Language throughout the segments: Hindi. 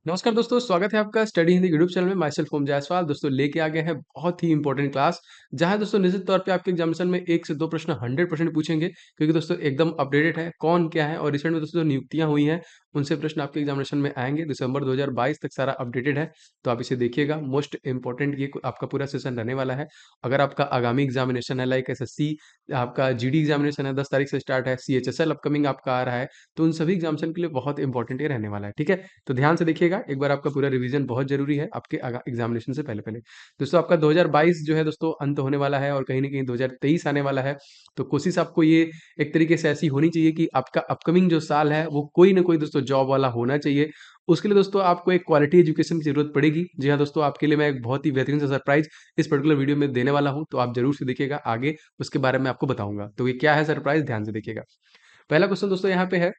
नमस्कार दोस्तों, स्वागत है आपका स्टडी हिंदी यूट्यूब चैनल में। माई सेल्फ ओम जायसवाल। दोस्तों लेके आ गए हैं बहुत ही इंपॉर्टेंट क्लास, जहां दोस्तों निश्चित तौर पे आपके एग्जामिनेशन में 1 से 2 प्रश्न 100% पूछेंगे, क्योंकि दोस्तों एकदम अपडेटेड है कौन क्या है। और रिसेंट में दोस्तों जो नियुक्तियां हुई हैं, उनसे प्रश्न आपके एग्जामिनेशन में आएंगे। दिसंबर 2022 तक सारा अपडेटेड है, तो आप इसे देखिएगा। मोस्ट इंपॉर्टेंट ये आपका पूरा सेशन रहने वाला है। अगर आपका आगामी एग्जामिनेशन है लाइक एसएससी, आपका जीडी एग्जामिनेशन है 10 तारीख से स्टार्ट है, सीएचएसएल अपकमिंग आपका आ रहा है, तो उन सभी एग्जामिनेशन के लिए बहुत इंपॉर्टेंट ये रहने वाला है। ठीक है, तो ध्यान से देखिएगा, एक बार आपका पूरा रिवीजन बहुत ज़रूरी है आपके एग्जामिनेशन से पहले-पहले। दोस्तों आपका 2022 जो है दोस्तों अंत होने वाला है और कहीं न कहीं 2023 आने वाला है। तो कोशिश आपको ये एक तरीके से ऐसी होनी चाहिए कि आपका अपकमिंग जो साल है वो कोई न कोई दोस्तों जॉब वाला होना चाहिए। उसके लिए दोस्तों आपको एक क्वालिटी एजुकेशन की ज़रूरत पड़ेगी। जी हाँ दोस्तों, आपके लिए मैं एक बहुत ही बेहतरीन सा सरप्राइज़ इस पर्टिकुलर वीडियो में देने वाला हूँ, तो आप ज़रूर से देखिएगा, आगे उसके बारे में आपको बताऊँगा। तो ये क्या है सरप्राइज़, ध्यान से देखिएगा। पहला क्वेश्चन दोस्तों यहाँ पे है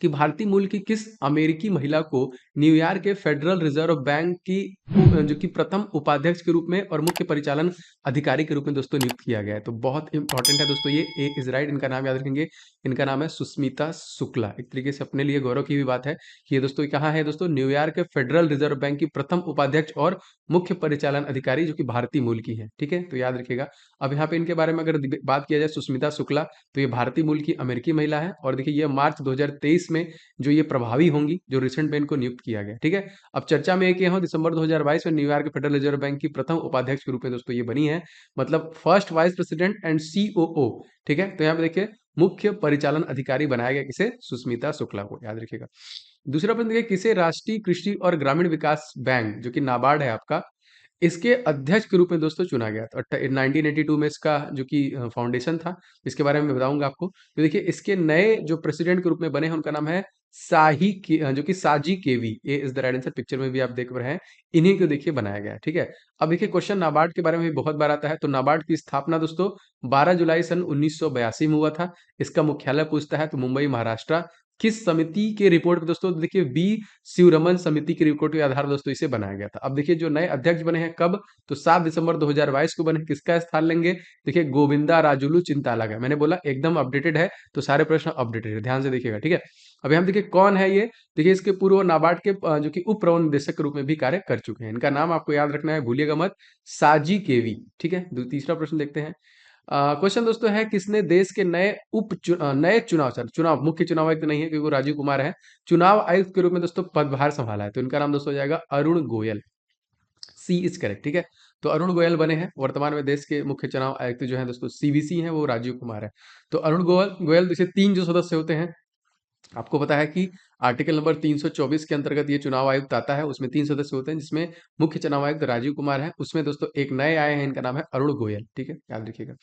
कि भारतीय मूल की किस अमेरिकी महिला को न्यूयॉर्क के फेडरल रिजर्व बैंक की जो कि प्रथम उपाध्यक्ष के रूप में और मुख्य परिचालन अधिकारी के रूप में दोस्तों नियुक्त किया गया है। तो बहुत इंपॉर्टेंट है दोस्तों, ये ए इज राइट। इनका नाम याद रखेंगे, इनका नाम है सुष्मिता शुक्ला। एक तरीके से अपने लिए गौरव की भी बात है कि ये दोस्तों कहाँ है दोस्तों, न्यूयॉर्क के फेडरल रिजर्व बैंक की प्रथम उपाध्यक्ष और मुख्य परिचालन अधिकारी, जो कि भारतीय मूल की है। ठीक है, तो याद रखिएगा। अब यहाँ पे इनके बारे में अगर बात किया जाए, सुष्मिता शुक्ला, तो ये भारतीय मूल की अमेरिकी महिला है। और देखिए ये मार्च 2023 में जो ये प्रभावी होंगी, जो रिसेंट में इनको नियुक्त किया गया। ठीक है, अब चर्चा में एक ये हो, दिसंबर 2022 में न्यूयॉर्क फेडरल रिजर्व बैंक की प्रथम उपाध्यक्ष के रूप में दोस्तों ये बनी है, मतलब first vice president and COO. ठीक है, तो यहाँ पे देखिए मुख्य परिचालन अधिकारी बनाया गया किसे, सुष्मिता शुक्ला को, याद रखिएगा। दूसरा प्रश्न देखिए, किसे राष्ट्रीय कृषि और ग्रामीण विकास बैंक, जो कि नाबार्ड है आपका, इसके अध्यक्ष के रूप में दोस्तों चुना गया था। 1982 में इसका जो कि फाउंडेशन था, इसके बारे में मैं बताऊंगा आपको। तो देखिए इसके नए जो प्रेसिडेंट के रूप में बने हैं, उनका नाम है जो कि साजी केवी। A is the right answer, picture में भी आप देख रहे हैं, इन्हीं को देखिए बनाया गया है। ठीक है, अब देखिए क्वेश्चन नाबार्ड के बारे में भी बहुत बार आता है। तो नाबार्ड की स्थापना दोस्तों 12 जुलाई सन 1982 में हुआ था। इसका मुख्यालय पूछता है तो मुंबई महाराष्ट्र। किस समिति के रिपोर्ट पे दोस्तों, देखिए बी शिवरमन समिति की रिपोर्ट के आधार पर दोस्तों इसे बनाया गया था। अब देखिए जो नए अध्यक्ष बने हैं कब, तो 7 दिसंबर 2022 को बने। किसका स्थान लेंगे, देखिए गोविंदा राजुलू चिंताला का। मैंने बोला एकदम अपडेटेड है, तो सारे प्रश्न अपडेटेड है, ध्यान से देखिएगा। ठीक है, अब यहाँ देखिए कौन है ये, देखिए इसके पूर्व नाबार्ड के जो कि उप प्रबंध निदेशक के रूप में भी कार्य कर चुके हैं। इनका नाम आपको याद रखना है, भूलिएगा मत, साजी केवी। ठीक है, तीसरा प्रश्न देखते हैं। क्वेश्चन दोस्तों है, किसने देश के नए चुनाव सर चुनाव मुख्य चुनाव आयुक्त नहीं है क्योंकि वो राजीव कुमार है, चुनाव आयुक्त के रूप में दोस्तों पदभार संभाला है। तो इनका नाम दोस्तों हो जाएगा अरुण गोयल। सी इज करेक्ट। ठीक है, तो अरुण गोयल बने हैं। वर्तमान में देश के मुख्य चुनाव आयुक्त जो है दोस्तों सीवीसी हैं, वो राजीव कुमार है। तो अरुण गोयल गोयल जैसे 3 जो सदस्य होते हैं, आपको पता है कि आर्टिकल नंबर 324 के अंतर्गत ये चुनाव आयुक्त आता है। उसमें 3 सदस्य होते हैं, जिसमें मुख्य चुनाव आयुक्त राजीव कुमार है। उसमें दोस्तों एक नए आए हैं, इनका नाम है अरुण गोयल। ठीक है, याद रखिएगा।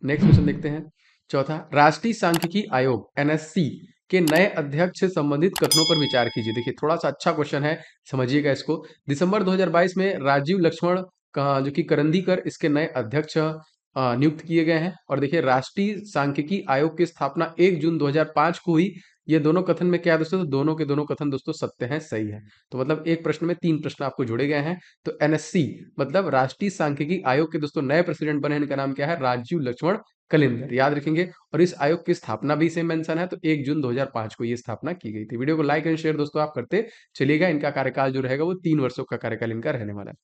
नेक्स्ट क्वेश्चन देखते हैं। चौथा, राष्ट्रीय सांख्यिकी आयोग एनएससी के नए अध्यक्ष से संबंधित कथनों पर विचार कीजिए। देखिए थोड़ा सा अच्छा क्वेश्चन है, समझिएगा इसको। दिसंबर 2022 में राजीव लक्ष्मण का जो कि करंदीकर इसके नए अध्यक्ष नियुक्त किए गए हैं। और देखिए राष्ट्रीय सांख्यिकी आयोग की स्थापना 1 जून 2005 को हुई। ये दोनों कथन में क्या है दोस्तों, तो दोनों के दोनों कथन दोस्तों सत्य हैं, सही है। तो मतलब एक प्रश्न में 3 प्रश्न आपको जोड़े गए हैं। तो एनएससी मतलब राष्ट्रीय सांख्यिकी आयोग के दोस्तों नए प्रेसिडेंट बने हैं, इनका नाम क्या है, राजीव लक्ष्मण कलिंदर, याद रखेंगे। और इस आयोग की स्थापना भी सेम मेंशन है, तो 1 जून 2005 को ये स्थापना की गई थी। वीडियो को लाइक एंड शेयर दोस्तों आप करते चलिएगा। इनका कार्यकाल जो रहेगा वो 3 वर्षों का कार्यकाल इनका रहने वाला है।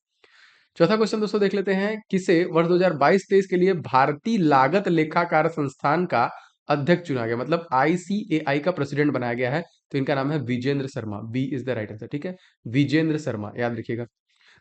चौथा क्वेश्चन दोस्तों देख लेते हैं, किसे वर्ष 2022-23 के लिए भारतीय लागत लेखाकार संस्थान का अध्यक्ष चुना गया, मतलब आईसीएआई का प्रेसिडेंट बनाया गया है। तो इनका नाम है Vijendra Sharma. B is the right answer. ठीक है, विजेंद्र शर्मा, याद रखिएगा।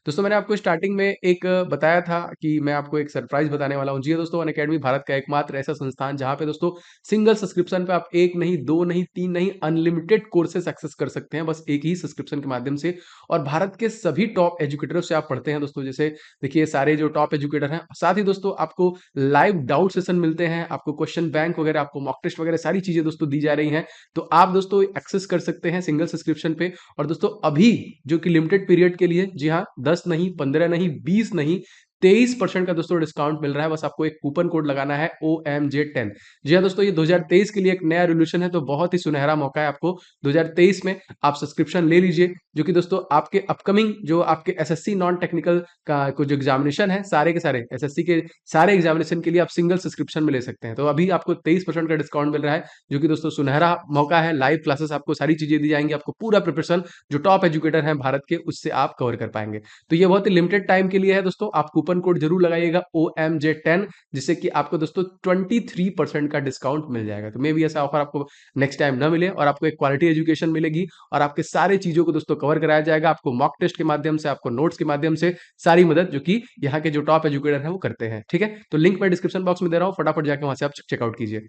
दोस्तों मैंने आपको स्टार्टिंग में एक बताया था कि मैं आपको एक सरप्राइज बताने वाला हूँ। जी हाँ दोस्तों, अनअकैडमी भारत का एकमात्र ऐसा संस्थान जहाँ पे दोस्तों सिंगल सब्सक्रिप्शन पे आप 1 नहीं 2 नहीं 3 नहीं अनलिमिटेड कोर्सेस एक्सेस कर सकते हैं, बस एक ही सब्सक्रिप्शन के माध्यम से। और भारत के सभी टॉप एजुकेटरों से आप पढ़ते हैं दोस्तों। जैसे देखिए सारे जो टॉप एजुकेटर हैं, साथ ही दोस्तों आपको लाइव डाउट सेशन मिलते हैं, आपको क्वेश्चन बैंक वगैरह, आपको मॉक टेस्ट वगैरह, सारी चीजें दोस्तों दी जा रही हैं। तो आप दोस्तों एक्सेस कर सकते हैं सिंगल सब्सक्रिप्शन पे। और दोस्तों अभी जो कि लिमिटेड पीरियड के लिए, जी हाँ, 10 नहीं 15 नहीं 20 नहीं 23% का दोस्तों डिस्काउंट मिल रहा है। बस आपको एक कूपन कोड लगाना है OMJ10। जी हाँ दोस्तों, ये 2023 के लिए एक नया रेवोल्यूशन है, तो बहुत ही सुनहरा मौका है आपको 2023 में आप सब्सक्रिप्शन ले लीजिए, जो कि दोस्तों आपके अपकमिंग जो आपके एसएससी नॉन टेक्निकल का कुछ एग्जामिनेशन है, सारे के सारे एसएससी के सारे एग्जामिनेशन के लिए आप सिंगल सब्सक्रिप्शन में ले सकते हैं। तो अभी आपको 23% का डिस्काउंट मिल रहा है, जो कि दोस्तों सुनहरा मौका है। लाइव क्लासेस आपको सारी चीजें दी जाएंगी, आपको पूरा प्रिपरेशन जो टॉप एजुकेटर हैं भारत के उससे आप कवर कर पाएंगे। तो ये बहुत ही लिमिटेड टाइम के लिए है दोस्तों, आप कूपन कोड जरूर लगाइएगा OMJ10, जिससे कि आपको दोस्तों 23% का डिस्काउंट मिल जाएगा। तो मे भी ऐसा ऑफर आपको नेक्स्ट टाइम ना मिले, और आपको एक क्वालिटी एजुकेशन मिलेगी, और आपके सारे चीजों को दोस्तों कवर कराया जाएगा। आपको मॉक टेस्ट के माध्यम से, आपको नोट्स के माध्यम से सारी मदद जो कि यहाँ के जो टॉप एजुकेटर है वो करते हैं। ठीक है, तो लिंक मैं डिस्क्रिप्शन बॉक्स में दे रहा हूँ, फटाफट जाकर वहां से आप चेकआउट कीजिए।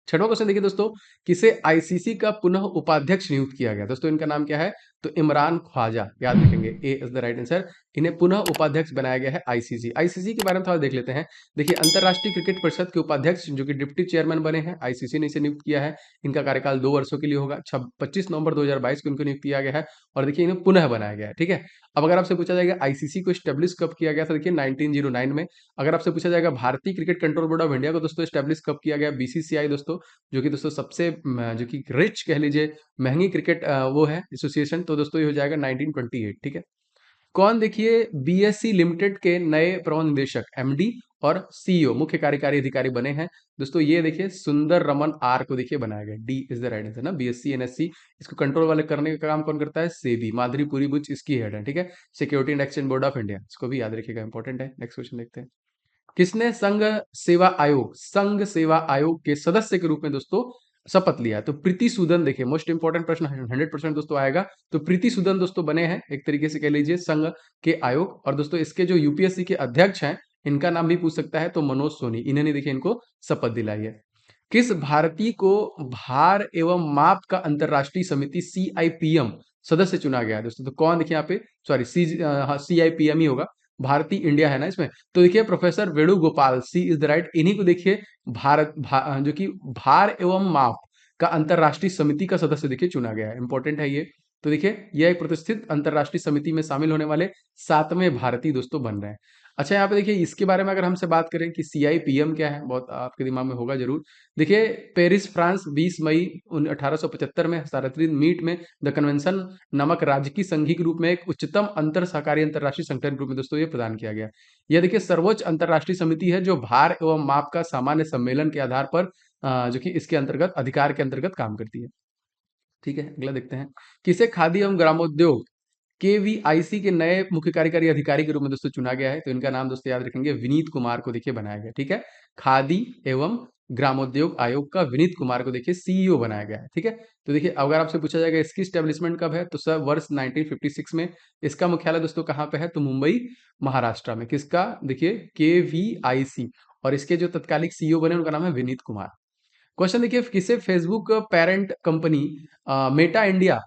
छठवां क्वेश्चन देखिए दोस्तों, किसे आईसीसी का पुनः उपाध्यक्ष नियुक्त किया गया? दोस्तों इनका नाम क्या है? तो इमरान ख्वाजा, याद रखेंगे, ए इज द राइट आंसर। इन्हें पुनः उपाध्यक्ष बनाया गया है आईसीसी। आईसीसी के बारे में थोड़ा देख लेते हैं। देखिए, अंतरराष्ट्रीय क्रिकेट परिषद के उपाध्यक्ष जो कि डिप्टी चेयरमैन बने हैं, आईसीसी ने इसे नियुक्त किया है। इनका कार्यकाल 2 वर्षों के लिए होगा। 25 नवंबर 2022 को इनको नियुक्त किया गया है, और देखिए इन्हें पुनः बनाया गया है। ठीक है, अब अगर आपसे पूछा जाएगा आईसीसी को स्टेब्लिश कब किया गया था, देखिए 1909 में। अगर आपसे पूछा जाएगा भारतीय cricket control board of India को दोस्तों स्टेब्लिश कब किया गया, बीसीसीआई दोस्तों, जो कि दोस्तों सबसे जो कि रिच कह लीजिए, महंगी क्रिकेट वो है एसोसिएशन, तो दोस्तों ये हो जाएगा 1928। ठीक है, कौन देखिए बीएससी लिमिटेड के नए प्रबंध निदेशक, एमडी और सीईओ, मुख्य कार्यकारी अधिकारी बने हैं? दोस्तों ये देखिए सुंदर रमन आर को देखिए बनाया गया, D is the right answer ना। बीएससी एनएससी इसको कंट्रोल वाले करने का काम कौन करता है? सेबी, माधुरी पुरी बुच इसकी हेड है। ठीक है, security and exchange board of India, इसको भी याद रखिएगा, इंपॉर्टेंट है। नेक्स्ट क्वेश्चन देखते हैं। किसने संघ सेवा आयोग के सदस्य के रूप में दोस्तों शपथ लिया? तो प्रीति सूदन, देखिए मोस्ट इंपॉर्टेंट प्रश्न 100% दोस्तों आएगा। तो प्रीति सूदन दोस्तों बने हैं एक तरीके से कह लीजिए संघ के आयोग, और दोस्तों इसके जो यूपीएससी के अध्यक्ष हैं, इनका नाम भी पूछ सकता है, तो मनोज सोनी, इन्होंने देखिए इनको शपथ दिलाई है। किस भारतीय को भार एवं माप का अंतरराष्ट्रीय समिति CIPM सदस्य चुना गया है दोस्तों? तो कौन देखिए यहाँ पे, सॉरी CIPM ही होगा, भारतीय इंडिया है ना इसमें। तो देखिए professor Venugopal, C is the right, इन्हीं को देखिए जो कि भार एवं माप का अंतरराष्ट्रीय समिति का सदस्य देखिए चुना गया है। इंपॉर्टेंट है ये। तो देखिए यह एक प्रतिष्ठित अंतरराष्ट्रीय समिति में शामिल होने वाले 7वें भारतीय दोस्तों बन रहे हैं। अच्छा, यहाँ पे देखिए इसके बारे में अगर हमसे बात करें कि CIPM क्या है, बहुत आपके दिमाग में होगा जरूर। देखिए पेरिस फ्रांस 20 मई 1875 में सार्वत्रिक मीट में द कन्वेंशन नामक राजकीय संघी के रूप में एक उच्चतम अंतर सहकारी अंतरराष्ट्रीय संगठन के रूप में दोस्तों ये प्रदान किया गया। यह देखिए सर्वोच्च अंतरराष्ट्रीय समिति है जो भार एवं माप का सामान्य सम्मेलन के आधार पर जो कि इसके अंतर्गत अधिकार के अंतर्गत काम करती है। ठीक है, अगला देखते हैं। किसे खादी एवं ग्रामोद्योग KVIC के नए मुख्य कार्यकारी अधिकारी के रूप में दोस्तों चुना गया है? तो इनका नाम दोस्तों याद रखेंगे, विनीत कुमार को देखिए बनाया गया। ठीक है, खादी एवं ग्रामोद्योग आयोग का विनीत कुमार को देखिए सीईओ बनाया गया है। ठीक है, तो देखिए अगर आपसे पूछा जाएगा इसकी स्टेब्लिशमेंट कब है, तो सर वर्ष 1956 में। इसका मुख्यालय दोस्तों कहाँ पे है? तो मुंबई महाराष्ट्र में। किसका? देखिए KVIC, और इसके जो तत्कालिक सीईओ बने उनका नाम है विनीत कुमार। क्वेश्चन देखिए, किसे Facebook parent company Meta India,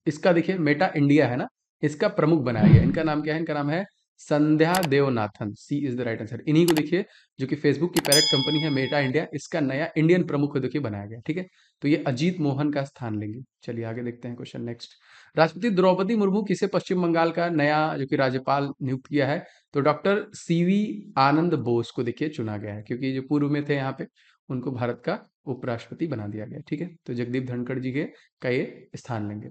इसका देखिए मेटा इंडिया है ना, इसका प्रमुख बनाया गया? इनका नाम क्या है? इनका नाम है संध्या देवनाथन, सी इज द राइट आंसर। इन्हीं को देखिए जो कि फेसबुक की पैरेंट कंपनी है मेटा इंडिया, इसका नया इंडियन प्रमुख देखिए बनाया गया। ठीक है, तो ये अजीत मोहन का स्थान लेंगे। चलिए आगे देखते हैं क्वेश्चन नेक्स्ट। राष्ट्रपति द्रौपदी मुर्मू किसे पश्चिम बंगाल का नया जो कि राज्यपाल नियुक्त किया है? तो डॉक्टर CV आनंद बोस को देखिए चुना गया है, क्योंकि जो पूर्व में थे यहाँ पे उनको भारत का उपराष्ट्रपति बना दिया गया। ठीक है, तो जगदीप धनखड़ जी के का ये स्थान लेंगे।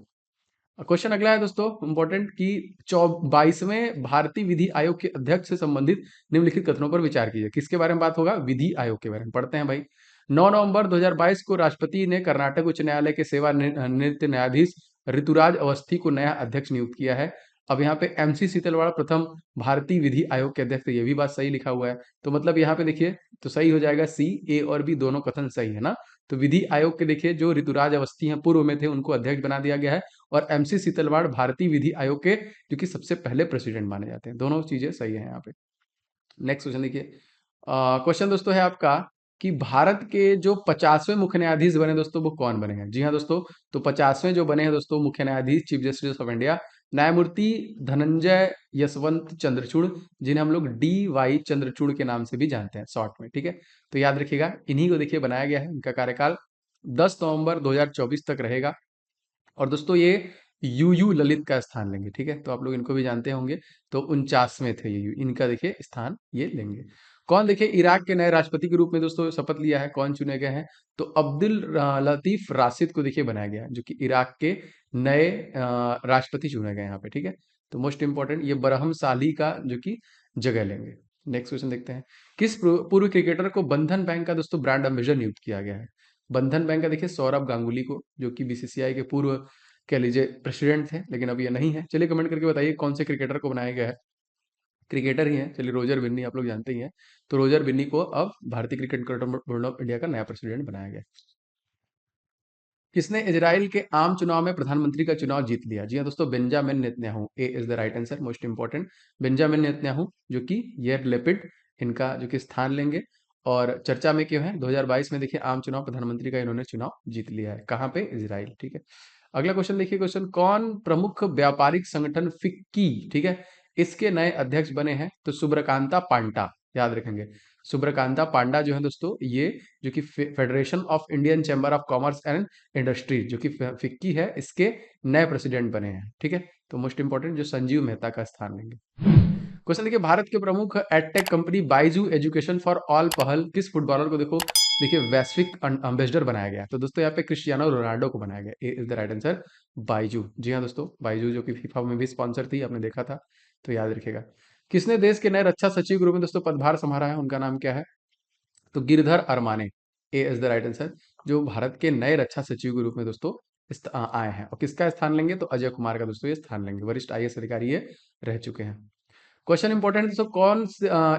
क्वेश्चन अगला है दोस्तों इंपॉर्टेंट कि 22वें भारतीय विधि आयोग के अध्यक्ष से संबंधित निम्नलिखित कथनों पर विचार कीजिए। किसके बारे में बात होगा? विधि आयोग के बारे में। पढ़ते हैं भाई। 9 नवंबर 2022 को राष्ट्रपति ने कर्नाटक उच्च न्यायालय के सेवानिवृत्त न्यायाधीश ऋतुराज अवस्थी को नया अध्यक्ष नियुक्त किया है। अब यहाँ पे MC सीतलवाड़ प्रथम भारतीय विधि आयोग के अध्यक्ष, ये भी बात सही लिखा हुआ है। तो मतलब यहाँ पे देखिए तो सही हो जाएगा C, A और B दोनों कथन सही है ना। तो विधि आयोग के देखिए जो ऋतुराज अवस्थी हैं पूर्व में थे, उनको अध्यक्ष बना दिया गया है, और MC सीतलवाड़ भारतीय विधि आयोग के जो कि सबसे पहले प्रेसिडेंट माने जाते हैं। दोनों चीजें सही है यहाँ पे। नेक्स्ट क्वेश्चन देखिए। क्वेश्चन दोस्तों है आपका कि भारत के जो 50वें मुख्य न्यायाधीश बने दोस्तों वो कौन बने हैं? जी हाँ दोस्तों, तो 50वें जो बने हैं दोस्तों मुख्य न्यायाधीश, चीफ जस्टिस ऑफ इंडिया, न्यायमूर्ति धनंजय यशवंत चंद्रचूड़, जिन्हें हम लोग DY चंद्रचूड़ के नाम से भी जानते हैं शॉर्ट में। ठीक है, तो याद रखिएगा इन्हीं को देखिए बनाया गया है। इनका कार्यकाल 10 नवंबर 2024 तक रहेगा। और दोस्तों ये यूयू ललित का स्थान लेंगे। ठीक है, तो आप लोग इनको भी जानते होंगे। तो 49वें थे ये, इनका देखिए स्थान ये लेंगे। कौन देखिए इराक के नए राष्ट्रपति के रूप में दोस्तों शपथ लिया है, कौन चुने गए हैं? तो अब्दुल लतीफ राशिद को देखिए बनाया गया है, जो कि इराक के नए राष्ट्रपति चुने गए हैं यहाँ पे। ठीक है, तो मोस्ट इंपॉर्टेंट ये बरहम साली का जो कि जगह लेंगे। नेक्स्ट क्वेश्चन देखते हैं। किस पूर्व क्रिकेटर को बंधन बैंक का दोस्तों ब्रांड एम्बेसडर नियुक्त किया गया है? बंधन बैंक का देखिए सौरभ गांगुली को, जो कि बीसीसीआई के पूर्व कह लीजिए प्रेसिडेंट थे, लेकिन अब ये नहीं है। चलिए कमेंट करके बताइए कौन से क्रिकेटर को बनाया गया है। क्रिकेटर ही है, चलिए रोजर बिन्नी आप लोग जानते ही हैं। तो रोजर बिन्नी को अब भारतीय cricket control board of India का नया प्रेसिडेंट बनाया गया। किसने इजराइल के आम चुनाव में प्रधानमंत्री का चुनाव जीत लिया? जी हाँ दोस्तों, Benjamin Netanyahu. A is the right answer, most important Benjamin Netanyahu, जो कि येर लेपिड इनका जो कि स्थान लेंगे। और चर्चा में क्यों है? 2022 में देखिए आम चुनाव प्रधानमंत्री का इन्होंने चुनाव जीत लिया है। कहाँ पे? इजराइल। ठीक है, अगला क्वेश्चन देखिए। क्वेश्चन, कौन प्रमुख व्यापारिक संगठन फिक्की, ठीक है, इसके नए अध्यक्ष बने हैं? तो सुब्रकांता पांडा, याद रखेंगे। सुब्रकांता पांडा जो है दोस्तों, ये जो कि federation of Indian chamber of commerce and industry, जो कि फिक्की है, इसके नए प्रेसिडेंट बने हैं। ठीक है, तो मोस्ट इंपॉर्टेंट जो संजीव मेहता का स्थान लेंगे। क्वेश्चन देखिए, भारत के प्रमुख edtech company Byju education for all पहल किस फुटबॉलर को देखो देखिए वैश्विक एम्बेसडर बनाया गया? तो दोस्तों यहाँ पे क्रिस्टियानो रोनाल्डो को बनाया गया। A is the right answer, Byju. जी हाँ दोस्तों, बाइजू जो कि फीफा में भी स्पॉन्सर थी, आपने देखा था, तो याद रखिएगा। किसने देश के नए रक्षा सचिव के रूप में दोस्तों पदभार संभाला है, उनका नाम क्या है? तो गिरधर अरमाने। ए इज द राइट आंसर, जो भारत के नए रक्षा सचिव के रूप में दोस्तों आए हैं। और किसका स्थान लेंगे? तो अजय कुमार का दोस्तों ये स्थान लेंगे। वरिष्ठ आईएएस अधिकारी ये रह चुके हैं। क्वेश्चन इंपॉर्टेंट है दोस्तों, कौन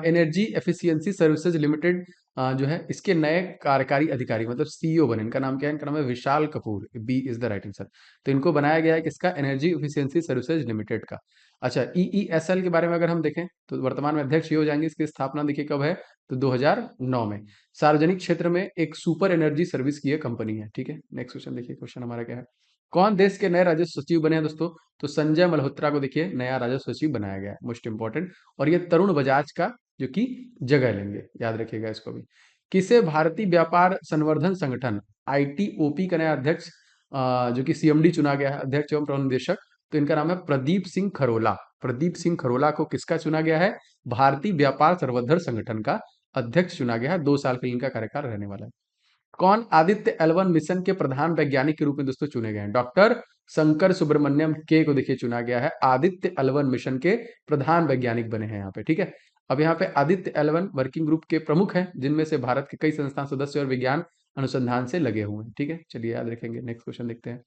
एनर्जी एफिशिएंसी सर्विसेज लिमिटेड जो है इसके नए कार्यकारी अधिकारी मतलब सीईओ बने? इनका नाम क्या है? इनका नाम है Vishal Kapoor. B is the right answer. तो इनको बनाया गया है किसका? एनर्जी एफिशिएंसी सर्विसेज लिमिटेड का। अच्छा, ईईएसएल के बारे में अगर हम देखें तो वर्तमान में अध्यक्ष ये हो जाएंगे। इसकी स्थापना देखिए कब है? तो 2009 में। सार्वजनिक क्षेत्र में एक सुपर एनर्जी सर्विस की ये कंपनी है। ठीक है, नेक्स्ट क्वेश्चन देखिए। क्वेश्चन हमारा क्या है? कौन देश के नए राजस्व सचिव बने हैं दोस्तों? तो संजय मल्होत्रा को देखिए नया राजस्व सचिव बनाया गया है, मोस्ट इंपॉर्टेंट। और ये तरुण बजाज का जो कि जगह लेंगे, याद रखिएगा इसको भी। किसे भारतीय व्यापार संवर्धन संगठन आईटीओपी का नया अध्यक्ष जो कि सीएमडी चुना गया है, अध्यक्ष एवं प्रबंध निदेशक? तो इनका नाम है प्रदीप सिंह खरोला। प्रदीप सिंह खरोला को किसका चुना गया है? भारतीय व्यापार संवर्धन संगठन का अध्यक्ष चुना गया है। 2 साल के लिए इनका कार्यकाल रहने वाला है। कौन आदित्य एल1 मिशन के प्रधान वैज्ञानिक के रूप में दोस्तों चुने गए हैं? डॉक्टर शंकर सुब्रमण्यम के को देखिए चुना गया है आदित्य एल1 मिशन के प्रधान वैज्ञानिक बने हैं यहाँ पे। ठीक है, अब यहाँ पे आदित्य एल1 वर्किंग ग्रुप के प्रमुख हैं, जिनमें से भारत के कई संस्थान सदस्य और विज्ञान अनुसंधान से लगे हुए हैं। ठीक है, चलिए याद रखेंगे। नेक्स्ट क्वेश्चन देखते हैं।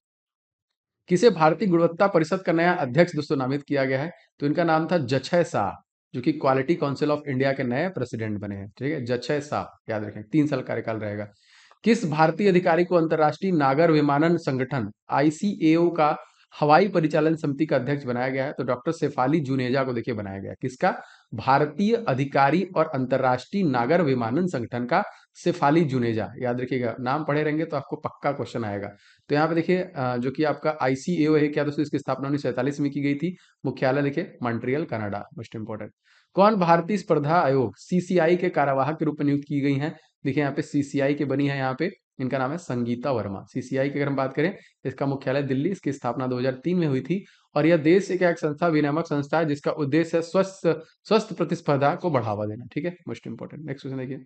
किसे भारतीय गुणवत्ता परिषद का नया अध्यक्ष दोस्तों नामित किया गया है? तो इनका नाम था जछय शाह, जो कि क्वालिटी काउंसिल ऑफ इंडिया के नए प्रेसिडेंट बने हैं। ठीक है, जछय शाह, याद रखें, 3 साल कार्यकाल रहेगा। किस भारतीय अधिकारी को अंतर्राष्ट्रीय नागर विमानन संगठन आईसीएओ का हवाई परिचालन समिति का अध्यक्ष बनाया गया है? तो डॉक्टर शेफाली जुनेजा को देखिए बनाया गया। किसका? भारतीय अधिकारी और अंतर्राष्ट्रीय नागर विमानन संगठन का शेफाली जुनेजा, याद रखिएगा। नाम पढ़े रहेंगे तो आपको पक्का क्वेश्चन आएगा। तो यहाँ पे देखिए जो कि आपका आईसीएओ है क्या दोस्तों, इसकी स्थापना 1947 में की गई थी। मुख्यालय देखिए मॉन्ट्रियल कनाडा, मोस्ट इंपोर्टेंट। कौन भारतीय स्पर्धा आयोग सीसीआई के कार्यवाहक के रूप में नियुक्त की गई हैं? देखिए यहाँ पे सीसीआई की बनी है, यहाँ पे इनका नाम है संगीता वर्मा। सीसीआई की अगर हम बात करें, इसका मुख्यालय दिल्ली, इसकी स्थापना 2003 में हुई थी। और यह देश एक संस्था, विनियामक संस्था है, जिसका उद्देश्य है स्वस्थ स्वस्थ प्रतिस्पर्धा को बढ़ावा देना। ठीक है, मोस्ट इंपोर्टेंट। नेक्स्ट क्वेश्चन देखिए।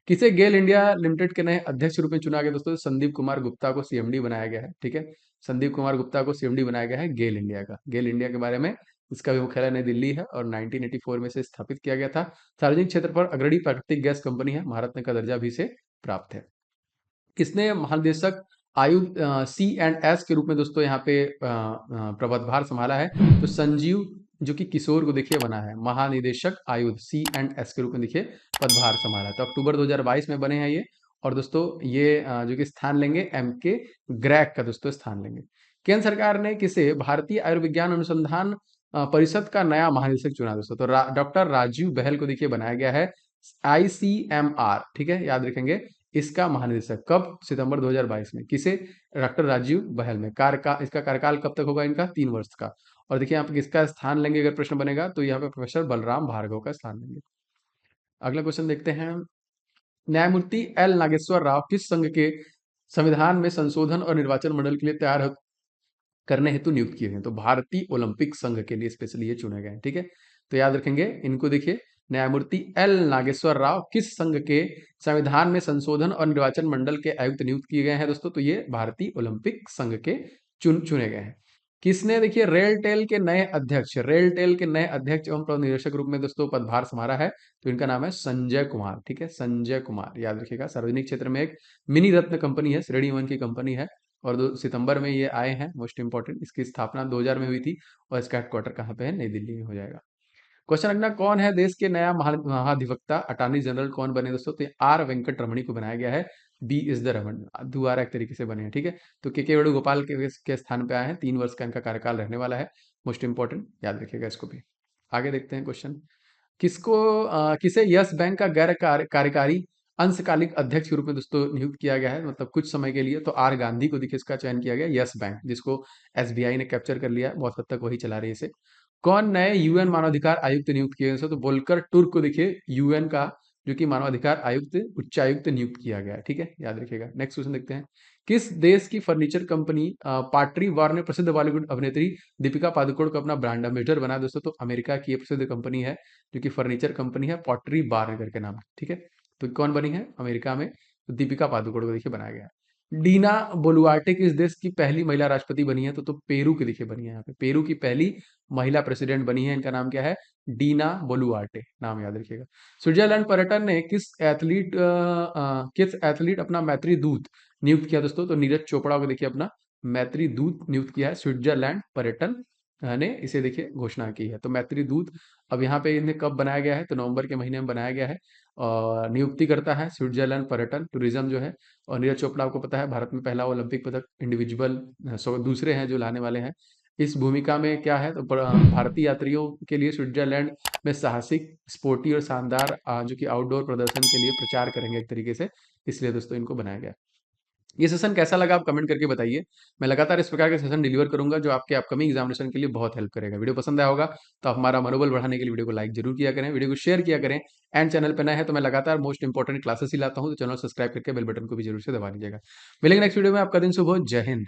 किसे गेल इंडिया लिमिटेड के नए अध्यक्ष के रूप में चुना गया दोस्तों? संदीप कुमार गुप्ता को सीएमडी बनाया गया है। ठीक है, संदीप कुमार गुप्ता को सीएमडी बनाया गया है गेल इंडिया का। गेल इंडिया के बारे में, इसका भी मुख्यालय नई दिल्ली है और 1984 में से स्थापित किया गया था। सार्वजनिक क्षेत्र पर अग्रणी प्राकृतिक गैस कंपनी है, भारत में का दर्जा भी से प्राप्त है। किसने महानिदेशक आयुक्त C&S के रूप में दोस्तों यहाँ पे प्रभार संभाला है? तो संजीव जो कि किशोर को देखिए बना है महानिदेशक आयुक्त C&S के रूप में देखिए पदभार संभाला है। तो अक्टूबर 2022 में बने हैं ये। और दोस्तों ये जो कि स्थान लेंगे MK ग्रैग का दोस्तों स्थान लेंगे। केंद्र सरकार ने किसे भारतीय आयुर्विज्ञान अनुसंधान परिषद का नया महानिदेशक चुना दोस्तों? तो डॉक्टर राजीव बहल को देखिए बनाया गया है ICMR। ठीक है, याद रखेंगे, इसका महानिदेशक। कब? सितंबर 2022 में। किसे? डॉक्टर राजीव बहल में। इसका कार्यकाल कब तक होगा इनका? 3 वर्ष का। और देखिए यहाँ पे किसका स्थान लेंगे अगर प्रश्न बनेगा, तो यहाँ पे प्रोफेसर बलराम भार्गव का स्थान लेंगे। अगला क्वेश्चन देखते हैं। न्यायमूर्ति एल नागेश्वर राव किस संघ के संविधान में संशोधन और निर्वाचन मंडल के लिए तैयार करने हेतु नियुक्त किए गए हैं। तो भारतीय ओलंपिक संघ के लिए स्पेशली ये चुने गए हैं, ठीक है। तो याद रखेंगे इनको। देखिए, न्यायमूर्ति एल नागेश्वर राव किस संघ के संविधान में संशोधन और निर्वाचन मंडल के आयुक्त नियुक्त किए गए हैं दोस्तों? तो ये भारतीय ओलंपिक संघ के चुने गए हैं। किसने, देखिए, रेलटेल के नए अध्यक्ष एवं प्रबंध निदेशक रूप में दोस्तों पदभार संभाला है? तो इनका नाम है संजय कुमार, ठीक है, संजय कुमार, याद रखिएगा। सार्वजनिक क्षेत्र में एक मिनी रत्न कंपनी है, श्रेणी 1 की कंपनी है, और 2 सितंबर में ये आए हैं। मोस्ट इंपॉर्टेंट, इसकी स्थापना 2000 में हुई थी, और इसका हेडक्वार्टर कहाँ पे है? नई दिल्ली में हो जाएगा। क्वेश्चन अगला, कौन है देश के नया महाधिवक्ता, अटॉर्नी जनरल कौन बने दोस्तों? तो आर वेंकट रमणी को बनाया गया है। बी इज द रमन, दोबारा एक तरीके से बने हैं, ठीक है। तो के वेणुगोपाल के स्थान पे आए हैं। 3 वर्ष का इनका कार्यकाल रहने वाला है। मोस्ट इंपॉर्टेंट, याद रखिएगा इसको भी। आगे देखते हैं क्वेश्चन। किसे यस बैंक का गैर कार्यकारी अंशकालिक अध्यक्ष के रूप में दोस्तों नियुक्त किया गया है, मतलब कुछ समय के लिए? तो आर गांधी को देखिए इसका चयन किया गया, यस बैंक, जिसको एसबीआई ने कैप्चर कर लिया, बहुत हद तक वही चला रही है इसे। कौन नए यूएन मानवाधिकार आयुक्त नियुक्त किए गए? तो बोलकर टुर्क को देखिए यूएन का जो कि मानवाधिकार आयुक्त, उच्चायुक्त नियुक्त किया गया है, ठीक है, याद रखिएगा। नेक्स्ट क्वेश्चन देखते हैं। किस देश की फर्नीचर कंपनी पाटरी वार ने प्रसिद्ध बॉलीवुड अभिनेत्री दीपिका पादुकोण को अपना ब्रांड एम्बेसडर बनाया दोस्तों? तो अमेरिका की ये प्रसिद्ध कंपनी है, जो कि फर्नीचर कंपनी है, पॉटरी बार करके नाम, ठीक है। तो कौन बनी है अमेरिका में? तो दीपिका पादुकोण को देखिए बनाया गया है। डीना बोलुआर्टे किस देश की पहली महिला राष्ट्रपति बनी है? तो पेरू की देखिए बनी है, यहाँ पे पेरू की पहली महिला प्रेसिडेंट बनी है। इनका नाम क्या है? डीना बोलुआर्टे, नाम याद रखिएगा। स्विट्जरलैंड पर्यटन ने किस एथलीट अपना मैत्री दूत नियुक्त किया दोस्तों? तो नीरज चोपड़ा को देखिए अपना मैत्री दूत नियुक्त किया है स्विट्जरलैंड पर्यटन ने, इसे देखिए घोषणा की है। तो मैत्री दूत अब यहाँ पे इन्हें कब बनाया गया है? तो नवंबर के महीने में बनाया गया है, और नियुक्ति करता है स्विट्जरलैंड पर्यटन टूरिज्म जो है। और नीरज चोपड़ा आपको पता है भारत में पहला ओलंपिक पदक इंडिविजुअल, दूसरे हैं जो लाने वाले हैं इस भूमिका में। क्या है? तो भारतीय यात्रियों के लिए स्विट्जरलैंड में साहसिक, स्पोर्टी और शानदार जो कि आउटडोर प्रदर्शन के लिए प्रचार करेंगे एक तरीके से, इसलिए दोस्तों इनको बनाया गया। ये सेशन कैसा लगा आप कमेंट करके बताइए। मैं लगातार इस प्रकार के सेशन डिलीवर करूंगा जो आपके अपकमिंग एग्जामिनेशन के लिए बहुत हेल्प करेगा। वीडियो पसंद आया होगा तो आप हमारा मनोबल बढ़ाने के लिए वीडियो को लाइक जरूर किया करें, वीडियो को शेयर किया करें। एंड चैनल पर नए हैं तो मैं लगातार मोस्ट इंपॉर्टेंट क्लासेस ही लाता हूं, तो चैनल सब्सक्राइब करके बेल बटन को भी जरूर से दबा लीजिएगा। मिलेंगे नेक्स्ट वीडियो में। आपका दिन शुभ हो। जय हिंद।